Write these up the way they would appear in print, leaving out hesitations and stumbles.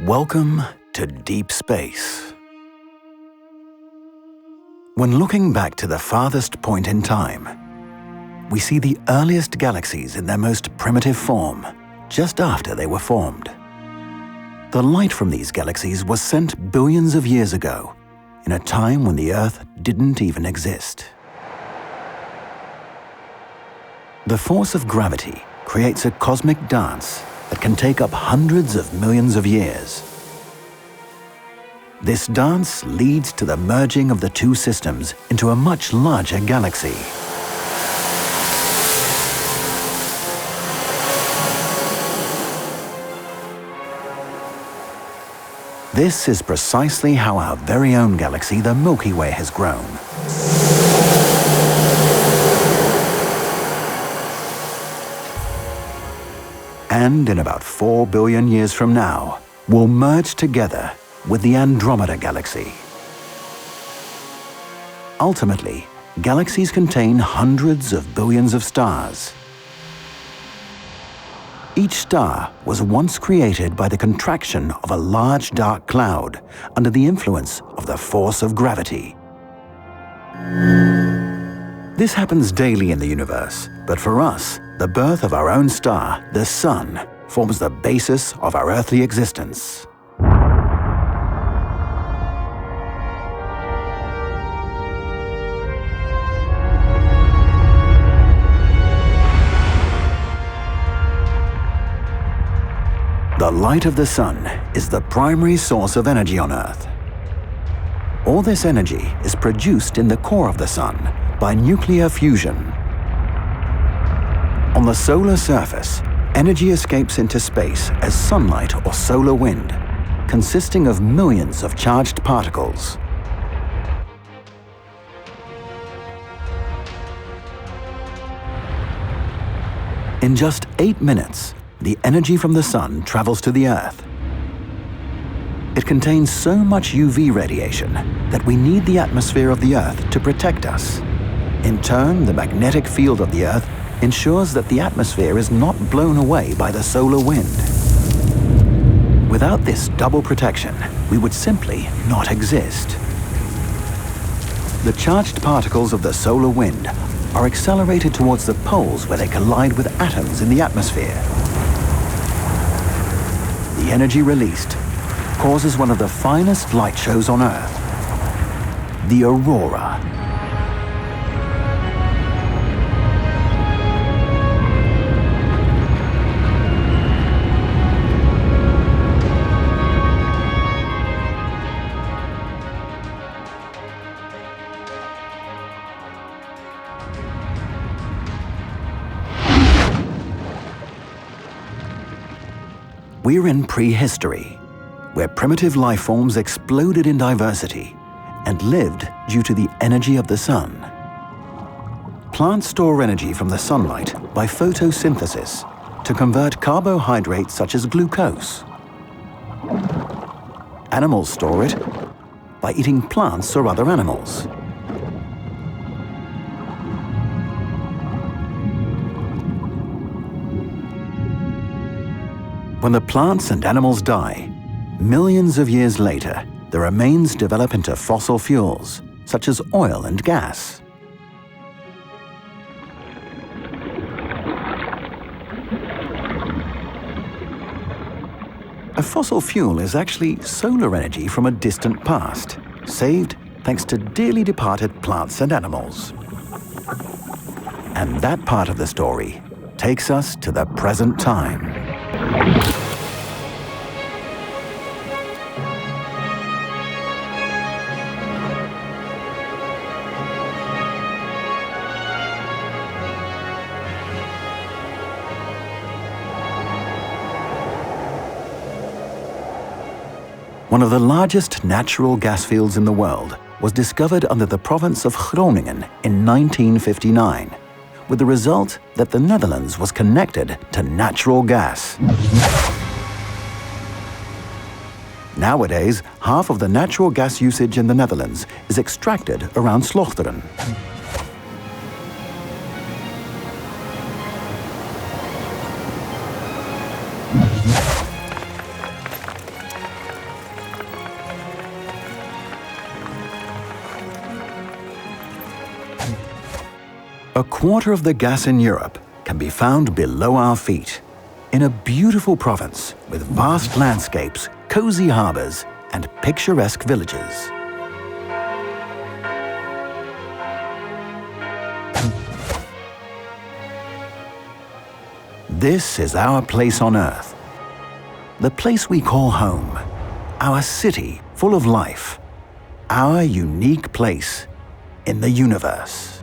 Welcome to deep space. When looking back to the farthest point in time, we see the earliest galaxies in their most primitive form, just after they were formed. The light from these galaxies was sent billions of years ago, in a time when the Earth didn't even exist. The force of gravity creates a cosmic dance that can take up hundreds of millions of years. This dance leads to the merging of the two systems into a much larger galaxy. This is precisely how our very own galaxy, the Milky Way, has grown. And in about 4 billion years from now, will merge together with the Andromeda Galaxy. Ultimately, galaxies contain hundreds of billions of stars. Each star was once created by the contraction of a large dark cloud under the influence of the force of gravity. This happens daily in the universe, but for us, the birth of our own star, the Sun, forms the basis of our earthly existence. The light of the Sun is the primary source of energy on Earth. All this energy is produced in the core of the Sun by nuclear fusion. On the solar surface, energy escapes into space as sunlight or solar wind, consisting of millions of charged particles. In just 8 minutes, the energy from the Sun travels to the Earth. It contains so much UV radiation that we need the atmosphere of the Earth to protect us. In turn, the magnetic field of the Earth ensures that the atmosphere is not blown away by the solar wind. Without this double protection, we would simply not exist. The charged particles of the solar wind are accelerated towards the poles where they collide with atoms in the atmosphere. The energy released causes one of the finest light shows on Earth, the aurora. We're in prehistory, where primitive life forms exploded in diversity and lived due to the energy of the Sun. Plants store energy from the sunlight by photosynthesis to convert carbohydrates such as glucose. Animals store it by eating plants or other animals. When the plants and animals die, millions of years later, the remains develop into fossil fuels, such as oil and gas. A fossil fuel is actually solar energy from a distant past, saved thanks to dearly departed plants and animals. And that part of the story takes us to the present time. One of the largest natural gas fields in the world was discovered under the province of Groningen in 1959, with the result that the Netherlands was connected to natural gas. Nowadays, half of the natural gas usage in the Netherlands is extracted around Slochteren. A quarter of the gas in Europe can be found below our feet, in a beautiful province with vast landscapes, cozy harbors, and picturesque villages. This is our place on Earth, the place we call home, our city full of life, our unique place in the universe.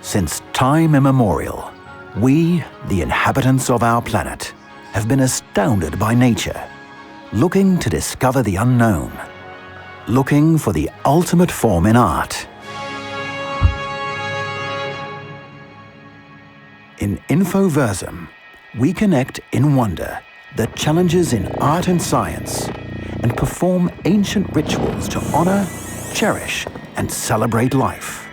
Since time immemorial, we, the inhabitants of our planet, have been astounded by nature, looking to discover the unknown, looking for the ultimate form in art. In Infoversum, we connect in wonder the challenges in art and science, and perform ancient rituals to honor, cherish, and celebrate life.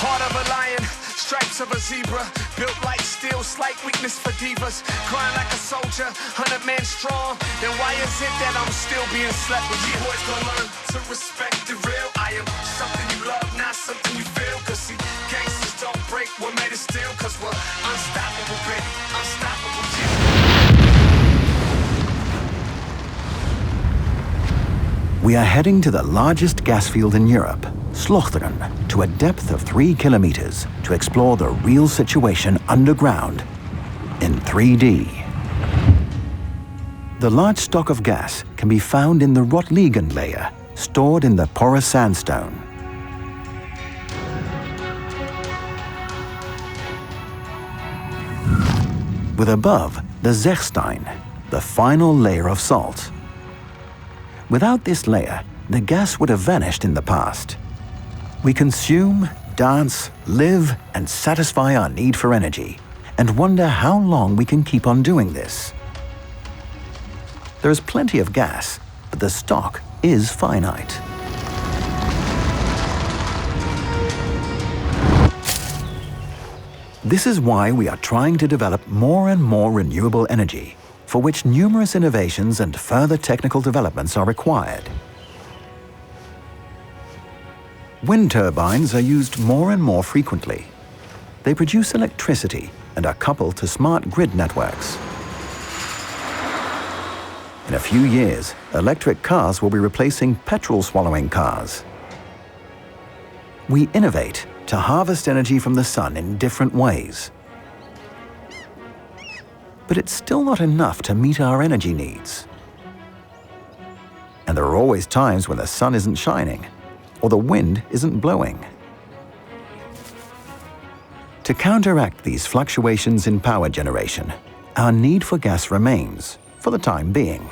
Heart of a lion, stripes of a zebra, built like steel, slight weakness for divas, crying like a soldier, 100 men strong. Then why is it that I'm still being slept with? You boys gonna learn to respect the real. I am something you love, not something you feel. Cause see, gangsters don't break, we're made of steel. Cause we're unstoppable, baby, unstoppable, yeah. We are heading to the largest gas field in Europe, Slochteren, to a depth of 3 kilometers to explore the real situation underground in 3D. The large stock of gas can be found in the Rotliegend layer, stored in the porous sandstone. With above the Zechstein, the final layer of salt. Without this layer, the gas would have vanished in the past. We consume, dance, live, and satisfy our need for energy, and wonder how long we can keep on doing this. There is plenty of gas, but the stock is finite. This is why we are trying to develop more and more renewable energy, for which numerous innovations and further technical developments are required. Wind turbines are used more and more frequently. They produce electricity and are coupled to smart grid networks. In a few years, electric cars will be replacing petrol-swallowing cars. We innovate to harvest energy from the sun in different ways. But it's still not enough to meet our energy needs. And there are always times when the sun isn't shining or the wind isn't blowing. To counteract these fluctuations in power generation, our need for gas remains, for the time being.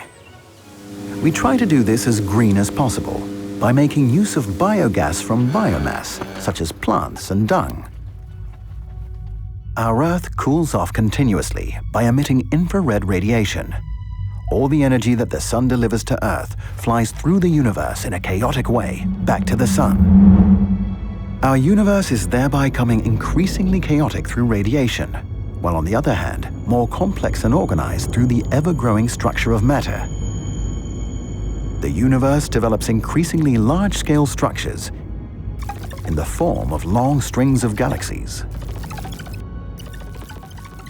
We try to do this as green as possible by making use of biogas from biomass, such as plants and dung. Our Earth cools off continuously by emitting infrared radiation. All the energy that the sun delivers to Earth flies through the universe in a chaotic way back to the sun. Our universe is thereby becoming increasingly chaotic through radiation, while on the other hand, more complex and organized through the ever-growing structure of matter. The universe develops increasingly large-scale structures in the form of long strings of galaxies.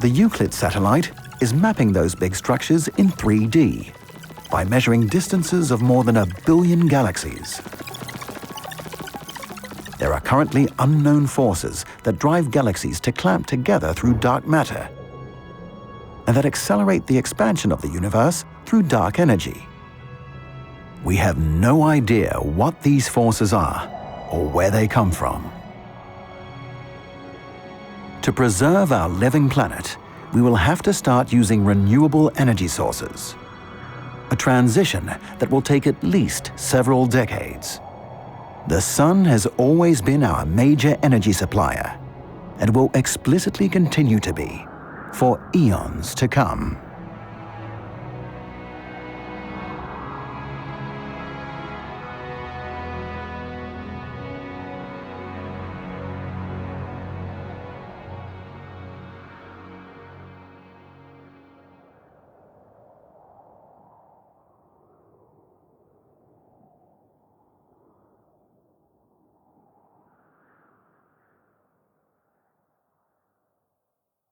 The Euclid satellite is mapping those big structures in 3D by measuring distances of more than 1 billion galaxies. There are currently unknown forces that drive galaxies to clamp together through dark matter and that accelerate the expansion of the universe through dark energy. We have no idea what these forces are or where they come from. To preserve our living planet, we will have to start using renewable energy sources, a transition that will take at least several decades. The sun has always been our major energy supplier and will explicitly continue to be for eons to come.